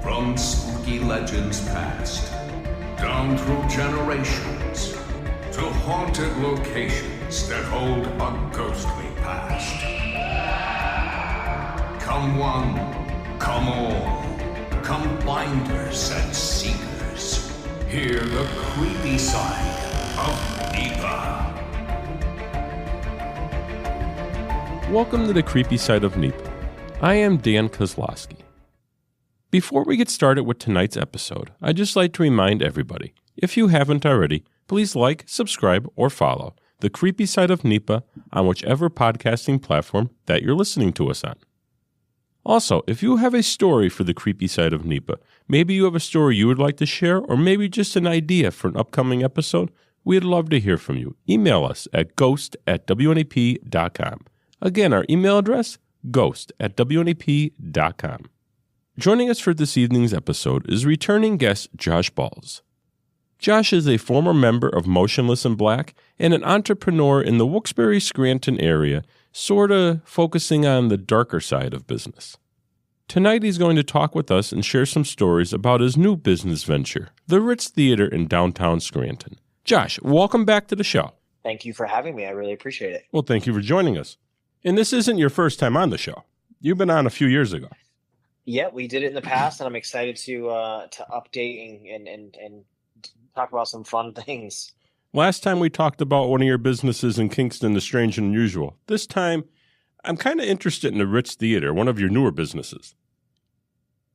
From spooky legends past, down through generations, to haunted locations that hold a ghostly past. Come one, come all, come finders and seekers. Hear the creepy side of NEPA. Welcome to the Creepy Side of NEPA. I am Dan Kosloski. Before we get started with tonight's episode, I'd just like to remind everybody, if you haven't already, please like, subscribe, or follow the Creepy Side of NEPA on whichever podcasting platform that you're listening to us on. Also, if you have a story for the Creepy Side of NEPA, maybe you have a story you would like to share, or maybe just an idea for an upcoming episode, we'd love to hear from you. Email us at ghost@WNEP.com. Again, our email address, ghost@WNEP.com. Joining us for this evening's episode is returning guest Josh Balz. Josh is a former member of Motionless in Black and an entrepreneur in the Wilkes-Barre-Scranton area, sorta focusing on the darker side of business. Tonight he's going to talk with us and share some stories about his new business venture, the Ritz Theater in downtown Scranton. Josh, welcome back to the show. Thank you for having me. I really appreciate it. Well, thank you for joining us. And this isn't your first time on the show. You've been on a few years ago. Yeah, we did it in the past, and I'm excited to update and talk about some fun things. Last time we talked about one of your businesses in Kingston, the Strange and Unusual. This time, I'm kind of interested in the Ritz Theater, one of your newer businesses.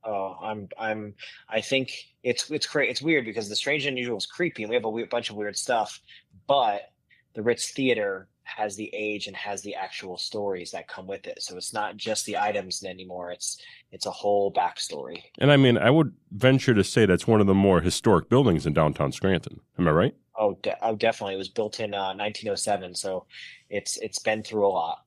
Oh, I think it's great. It's weird because the Strange and Unusual is creepy, and we have a bunch of weird stuff, but the Ritz Theater has the age and has the actual stories that come with it. So it's not just the items anymore. It's a whole backstory. And I mean, I would venture to say that's one of the more historic buildings in downtown Scranton. Am I right? Oh, definitely. It was built in 1907, so it's been through a lot.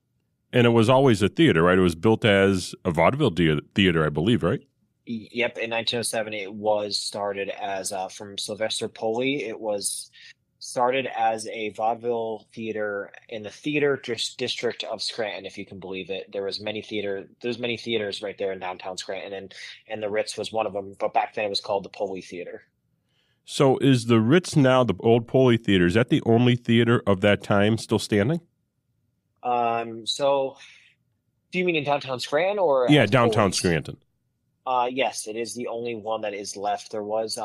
And it was always a theater, right? It was built as a vaudeville theater, I believe, right? Yep, in 1907, it was started as from Sylvester Poley. It was started as a vaudeville theater in the theater district of Scranton, if you can believe it. There's many theaters right there in downtown Scranton, and the Ritz was one of them. But back then, it was called the Poley Theater. So is the Ritz now, the old Poley Theater, is that the only theater of that time still standing? So do you mean in downtown Scranton or? Yeah, downtown Poley's? Scranton. Yes, it is the only one that is left. There was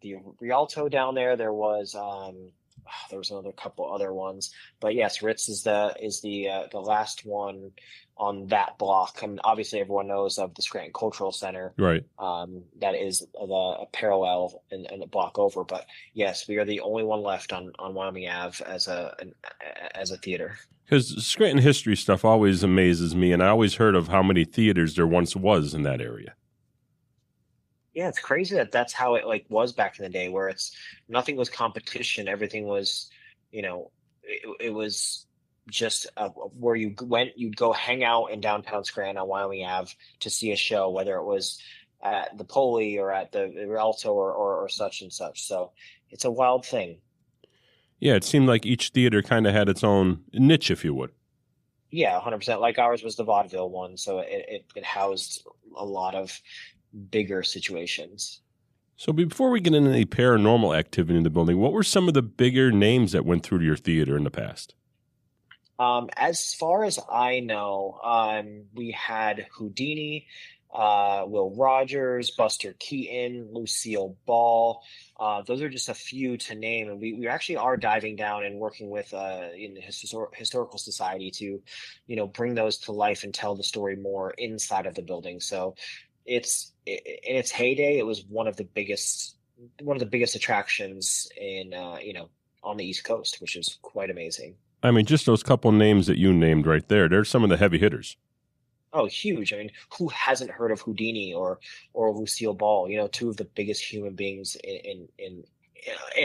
the Rialto down there. There was another couple other ones, but yes, Ritz is the last one on that block. And obviously, everyone knows of the Scranton Cultural Center, Right? That is a parallel and a block over. But yes, we are the only one left on Wyoming Ave as a theater. Because Scranton history stuff always amazes me, and I always heard of how many theaters there once was in that area. Yeah, it's crazy that's how it was back in the day, where nothing was competition. Everything was, it was just where you went, you'd go hang out in downtown Scranton on Wyoming Ave to see a show, whether it was at the Poley or at the Rialto or such and such. So it's a wild thing. Yeah, it seemed like each theater kind of had its own niche, if you would. Yeah, 100%. Like ours was the vaudeville one, so it housed a lot of bigger situations. So before we get into any paranormal activity in the building, what were some of the bigger names that went through your theater in the past? As far as I know, we had Houdini, Will Rogers, Buster Keaton, Lucille Ball. Those are just a few to name, and we actually are diving down and working with in the historical society to, bring those to life and tell the story more inside of the building. So in its heyday, it was one of the biggest attractions in on the East Coast, which is quite amazing. I mean, just those couple names that you named right there, they're some of the heavy hitters. Oh, huge. I mean, who hasn't heard of Houdini or Lucille Ball, two of the biggest human beings in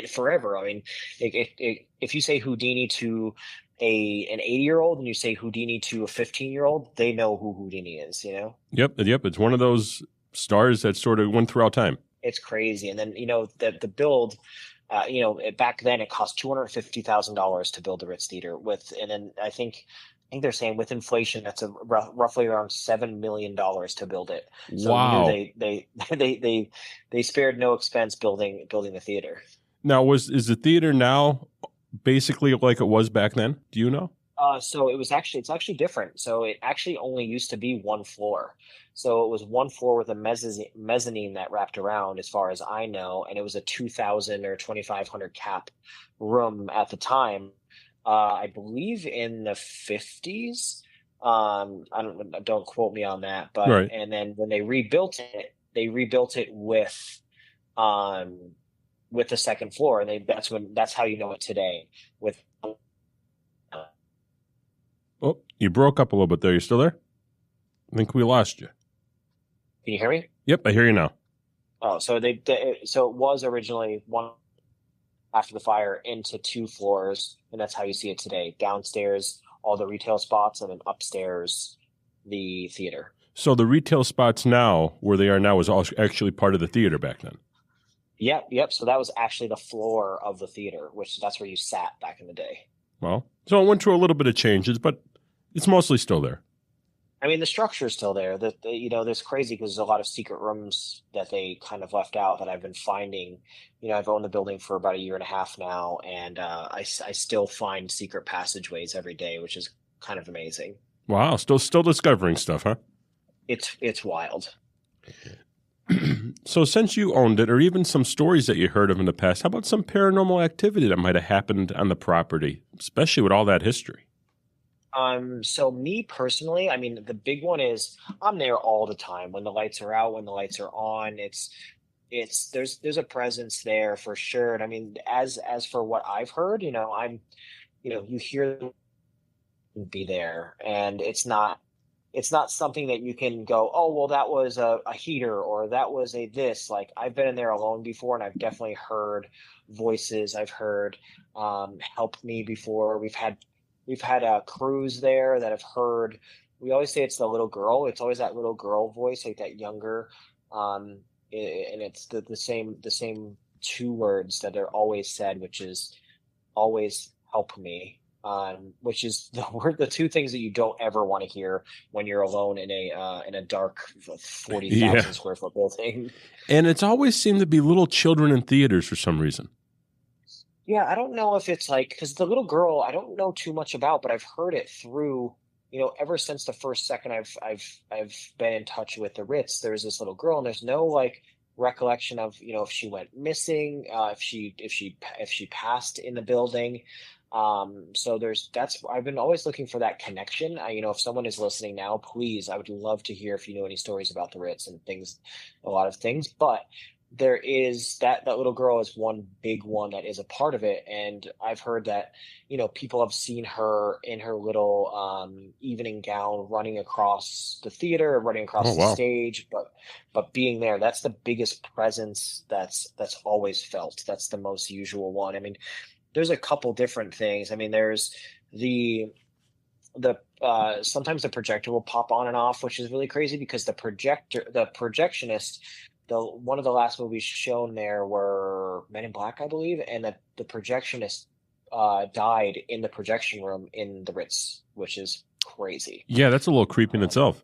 forever. I mean, if you say Houdini to an 80-year-old and you say Houdini to a 15-year-old, they know who Houdini is, Yep. It's one of those stars that sort of went throughout time. It's crazy. And then, the build, back then it cost $250,000 to build the Ritz Theater and then I think think they're saying with inflation, that's roughly around $7 million to build it. So you knew Wow. they spared no expense building the theater. Now, is the theater now basically like it was back then? Do you know? So it's actually different. So it actually only used to be one floor. So it was one floor with a mezzanine that wrapped around, as far as I know, and it was a 2,000 or 2,500 cap room at the time. I believe in the 50s. Don't quote me on that, but Right. and then when they rebuilt it um with the second floor, and that's how you know it today with. Oh, you broke up a little bit there. You still there? I think we lost you. Can you hear me? Yep, I hear you now. Oh, so it was originally one after the fire into two floors, and that's how you see it today. Downstairs, all the retail spots, and then upstairs, the theater. So the retail spots now, where they are now, is actually part of the theater back then. Yep. So that was actually the floor of the theater, that's where you sat back in the day. Well, so it went through a little bit of changes, but it's mostly still there. I mean, the structure is still there. There's crazy because there's a lot of secret rooms that they kind of left out that I've been finding. I've owned the building for about a year and a half now, and I still find secret passageways every day, which is kind of amazing. Wow, still discovering stuff, huh? It's wild. So since you owned it, or even some stories that you heard of in the past, how about some paranormal activity that might have happened on the property, especially with all that history? So me personally, I mean, the big one is I'm there all the time when the lights are out, when the lights are on. There's a presence there for sure. And I mean, as for what I've heard, you hear them be there, and it's not something that you can go, oh, well, that was a heater, or that was a this. Like, I've been in there alone before, and I've definitely heard voices. I've heard help me before. We've had crews there that have heard. We always say it's the little girl. It's always that little girl voice, like that younger, and it's the same two words that are always said, which is always help me. Which is the two things that you don't ever want to hear when you're alone in a dark 40,000 square foot building. And it's always seemed to be little children in theaters for some reason. Yeah, I don't know if it's like, because the little girl, I don't know too much about, but I've heard it through, ever since the first second I've been in touch with the Ritz. There's this little girl, and there's no like recollection of if she went missing, if she passed in the building. So I've been always looking for that connection. If someone is listening now, please, I would love to hear if you know any stories about the Ritz and a lot of things. But there is that little girl is one big one that is a part of it. And I've heard that, people have seen her in her little, evening gown running across the theater, running across the stage, but being there, that's the biggest presence that's always felt. That's the most usual one. I mean, there's a couple different things. I mean, there's the sometimes the projector will pop on and off, which is really crazy because the projectionist, one of the last movies shown there were Men in Black, I believe, and the projectionist died in the projection room in the Ritz, which is crazy. Yeah, that's a little creepy in itself.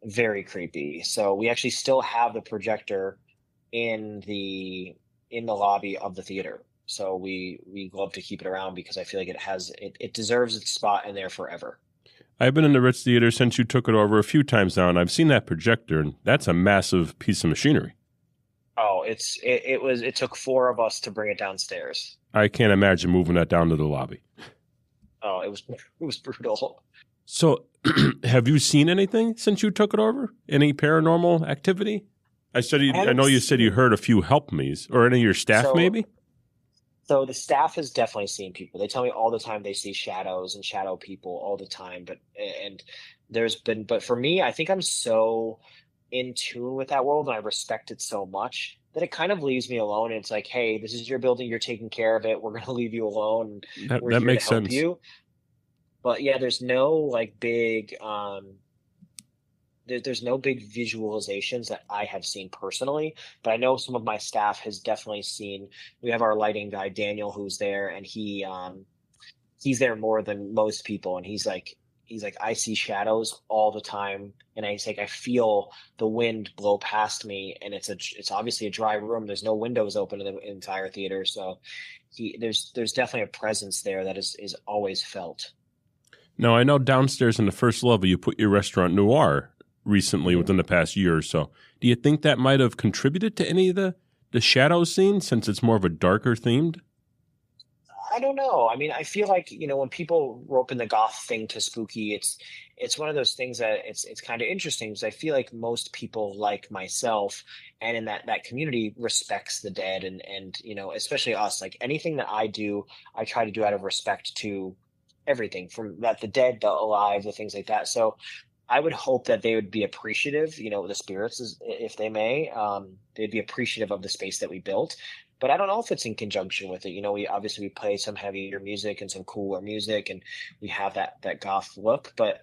Very creepy. So we actually still have the projector in the lobby of the theater. So we love to keep it around because I feel like it deserves its spot in there forever. I've been in the Ritz Theater since you took it over a few times now, and I've seen that projector, and that's a massive piece of machinery. Oh, it took four of us to bring it downstairs. I can't imagine moving that down to the lobby. Oh, it was brutal. So, have you seen anything since you took it over? Any paranormal activity? I know you said you heard a few help me's, or any of your staff maybe? So the staff has definitely seen people. They tell me all the time they see shadows and shadow people all the time. But for me, I think I'm so in tune with that world and I respect it so much that it kind of leaves me alone. And it's like, hey, this is your building. You're taking care of it. We're going to leave you alone. We're that here makes to help sense. you. But yeah, there's no like big, there's no big visualizations that I have seen personally, but I know some of my staff has definitely seen. We have our lighting guy, Daniel, who's there, and he's there more than most people. And he's like, he's like, I see shadows all the time, and he's like, I feel the wind blow past me, and it's obviously a dry room. There's no windows open in the entire theater, so there's definitely a presence there that is always felt. Now, I know downstairs in the first level you put your restaurant Noir recently within the past year or so. Do you think that might have contributed to any of the shadow scene since it's more of a darker themed? I don't know. I mean, I feel like, when people rope in the goth thing to spooky, it's one of those things that it's kind of interesting because I feel like most people like myself and in that community respects the dead and especially us, like anything that I do, I try to do out of respect to everything from that the dead, the alive, the things like that. So I would hope that they would be appreciative, the spirits, if they may, they'd be appreciative of the space that we built. But I don't know if it's in conjunction with it. We play some heavier music and some cooler music, and we have that goth look. But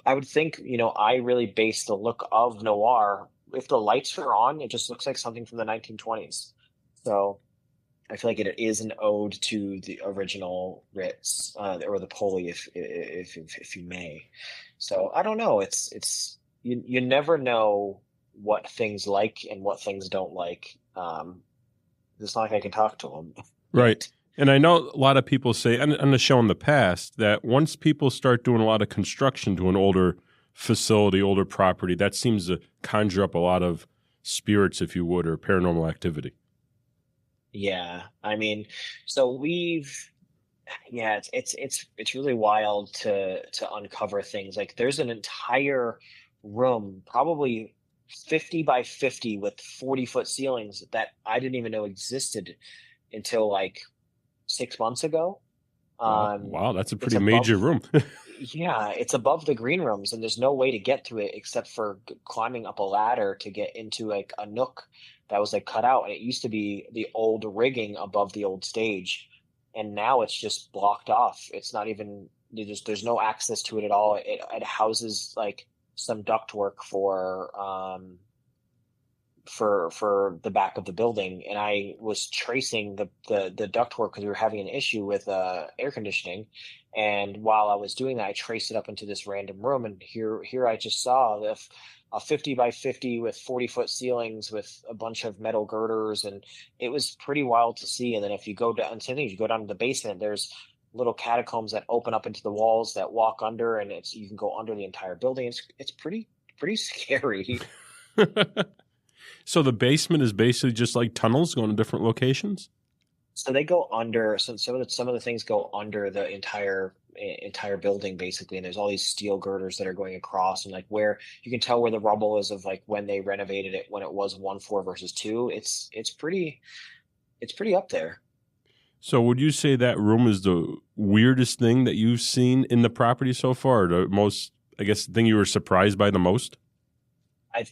I would think, I really base the look of Noir. If the lights are on, it just looks like something from the 1920s. So I feel like it is an ode to the original Ritz, or the Poli, if you may. So I don't know. You never know what things like and what things don't like. It's not like I can talk to them. Right. And I know a lot of people say on the show in the past that once people start doing a lot of construction to an older facility, older property, that seems to conjure up a lot of spirits, if you would, or paranormal activity. Yeah. I mean, so it's really wild to uncover things. Like there's an entire room, probably 50 by 50 with 40-foot ceilings that I didn't even know existed until like 6 months ago. Wow, that's a pretty major room. Yeah, it's above the green rooms, and there's no way to get to it except for climbing up a ladder to get into like a nook that was like cut out. And it used to be the old rigging above the old stage, and now it's just blocked off. It's not even there's no access to it at all. It houses like some ductwork for the back of the building, and I was tracing the ductwork because we were having an issue with air conditioning, and while I was doing that, I traced it up into this random room, and here I just saw a 50 by 50 with 40-foot ceilings with a bunch of metal girders, and it was pretty wild to see. And then if you go down, you go down to the basement, there's little catacombs that open up into the walls that walk under, and you can go under the entire building. It's pretty scary. So the basement is basically just like tunnels going to different locations? So they go under. So some of the things go under the entire building basically, and there's all these steel girders that are going across, and like where you can tell where the rubble is of like when they renovated it, when it was one floor versus two. It's pretty up there. So would you say that room is the weirdest thing that you've seen in the property so far? Or the most, I guess, the thing you were surprised by the most?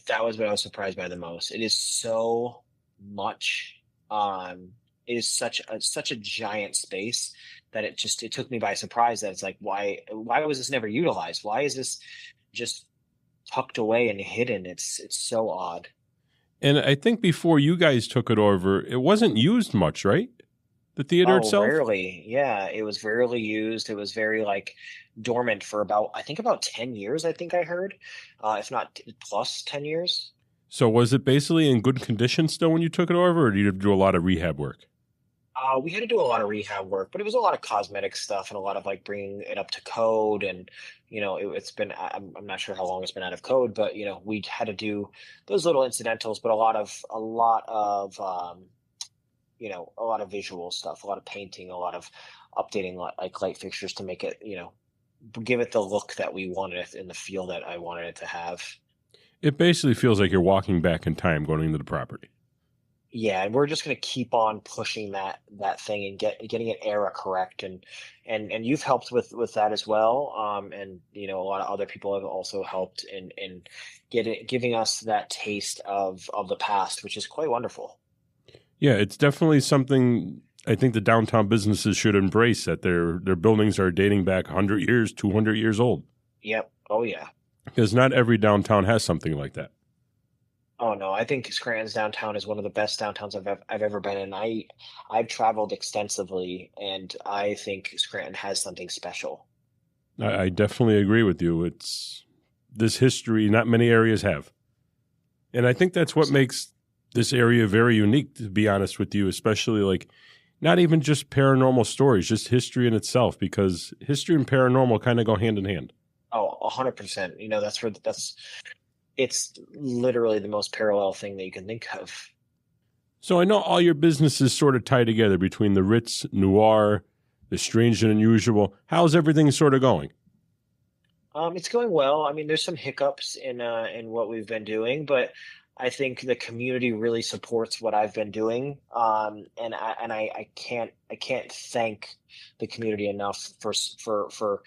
That was what I was surprised by the most. It is so much. It is such a giant space that it took me by surprise. That it's like, why was this never utilized? Why is this just tucked away and hidden? It's so odd. And I think before you guys took it over, it wasn't used much, right? The theater itself? Rarely. Yeah, it was rarely used. It was very like dormant for about 10 years, I think I heard, if not plus 10 years. So was it basically in good condition still when you took it over, or did you do a lot of rehab work? We had to do a lot of rehab work, but it was a lot of cosmetic stuff and a lot of like bringing it up to code. And, it's been, I'm not sure how long it's been out of code, but, we had to do those little incidentals, but a lot of a lot of visual stuff, a lot of painting, a lot of updating like light fixtures to make it, give it the look that we wanted it in the feel that I wanted it to have. It basically feels like you're walking back in time going into the property. Yeah, and we're just going to keep on pushing that thing and getting it era correct, and you've helped with that as well. And a lot of other people have also helped in giving us that taste of the past, which is quite wonderful. Yeah, it's definitely something I think the downtown businesses should embrace, that their buildings are dating back 100 years, 200 years old. Yep. Oh, yeah. Because not every downtown has something like that. Oh, no. I think Scranton's downtown is one of the best downtowns I've ever been in. I've traveled extensively, and I think Scranton has something special. I definitely agree with you. It's this history not many areas have. And I think that's what makes this area very unique, to be honest with you, especially like not even just paranormal stories, just history in itself, because history and paranormal kind of go hand in hand. Oh, 100%. You know, it's literally the most parallel thing that you can think of. So I know all your businesses sort of tie together between the Ritz, Noir, the Strange and Unusual. How's everything sort of going? It's going well. I mean, there's some hiccups in what we've been doing, but I think the community really supports what I've been doing. And I can't thank the community enough for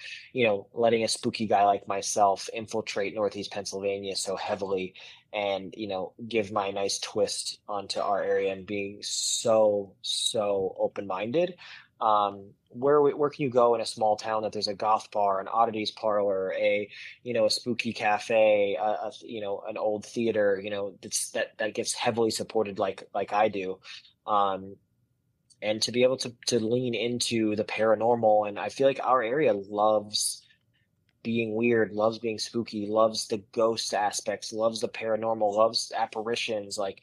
letting a spooky guy like myself infiltrate Northeast Pennsylvania so heavily, and give my nice twist onto our area and being so open-minded. Where can you go in a small town that there's a goth bar, an oddities parlor, a spooky cafe, an old theater, that gets heavily supported like I do. And to be able to lean into the paranormal, and I feel like our area loves being weird, loves being spooky, loves the ghost aspects, loves the paranormal, loves apparitions. Like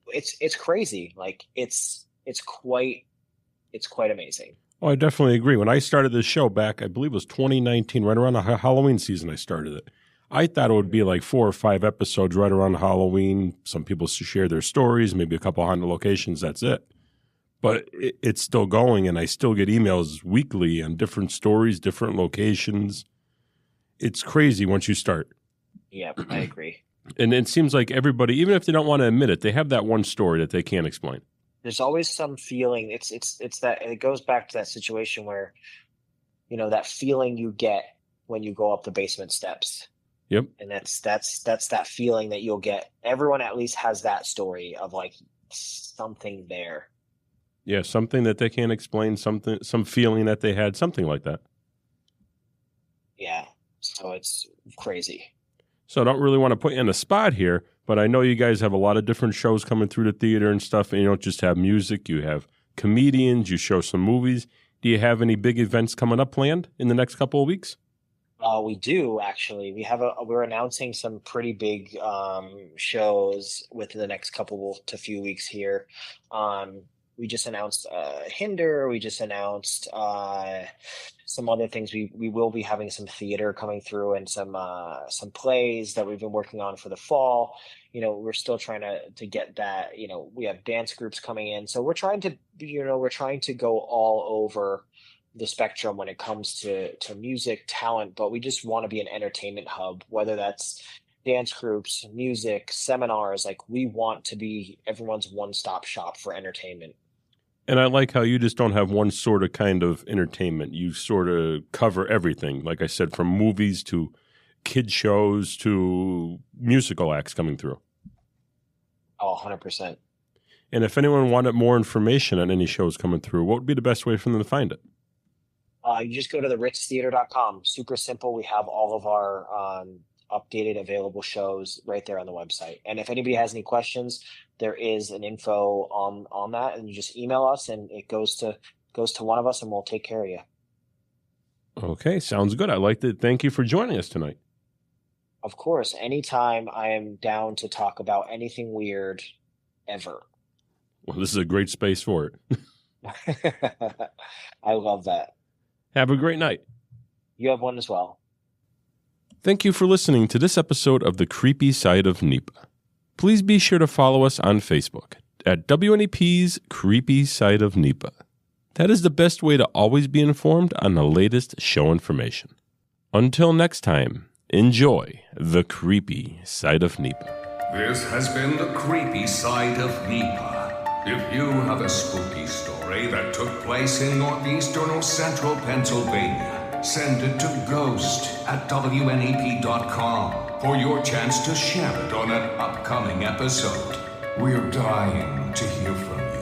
it's crazy. Like it's quite amazing. Oh, I definitely agree. When I started this show back, I believe it was 2019, right around the Halloween season I started it. I thought it would be like 4 or 5 episodes right around Halloween. Some people share their stories, maybe a couple haunted locations, that's it. But it's still going, and I still get emails weekly on different stories, different locations. It's crazy once you start. Yeah, I agree. And it seems like everybody, even if they don't want to admit it, they have that one story that they can't explain. There's always some feeling. It's that it goes back to that situation where, that feeling you get when you go up the basement steps. Yep. And that's that feeling that you'll get. Everyone at least has that story of like something there. Yeah, something that they can't explain, some feeling that they had, something like that. Yeah. So it's crazy. So I don't really want to put you on the spot here, but I know you guys have a lot of different shows coming through the theater and stuff, and you don't just have music, you have comedians, you show some movies. Do you have any big events coming up planned in the next couple of weeks? We do, actually. We're announcing some pretty big shows within the next couple to few weeks here. We just announced Hinder. We just announced some other things. We will be having some theater coming through and some plays that we've been working on for the fall. We're still trying to get that. We have dance groups coming in, so we're trying to go all over the spectrum when it comes to music, talent. But we just want to be an entertainment hub, whether that's dance groups, music, seminars. Like, we want to be everyone's one-stop shop for entertainment. And I like how you just don't have one sort of kind of entertainment. You sort of cover everything. Like I said, from movies to kid shows to musical acts coming through. Oh, 100%. And if anyone wanted more information on any shows coming through, what would be the best way for them to find it? You just go to the ritztheater.com. Super simple. We have all of our updated available shows right there on the website. And if anybody has any questions, there is an info on that, and you just email us, and it goes to one of us, and we'll take care of you. Okay, sounds good. I liked it. Thank you for joining us tonight. Of course, anytime. I am down to talk about anything weird ever. Well, this is a great space for it. I love that. Have a great night. You have one as well. Thank you for listening to this episode of The Creepy Side of NEPA. Please be sure to follow us on Facebook at WNEP's Creepy Side of NEPA. That is the best way to always be informed on the latest show information. Until next time, enjoy The Creepy Side of NEPA. This has been The Creepy Side of NEPA. If you have a spooky story that took place in northeastern or central Pennsylvania, send it to ghost@WNEP.com for your chance to share it on an upcoming episode. We're dying to hear from you.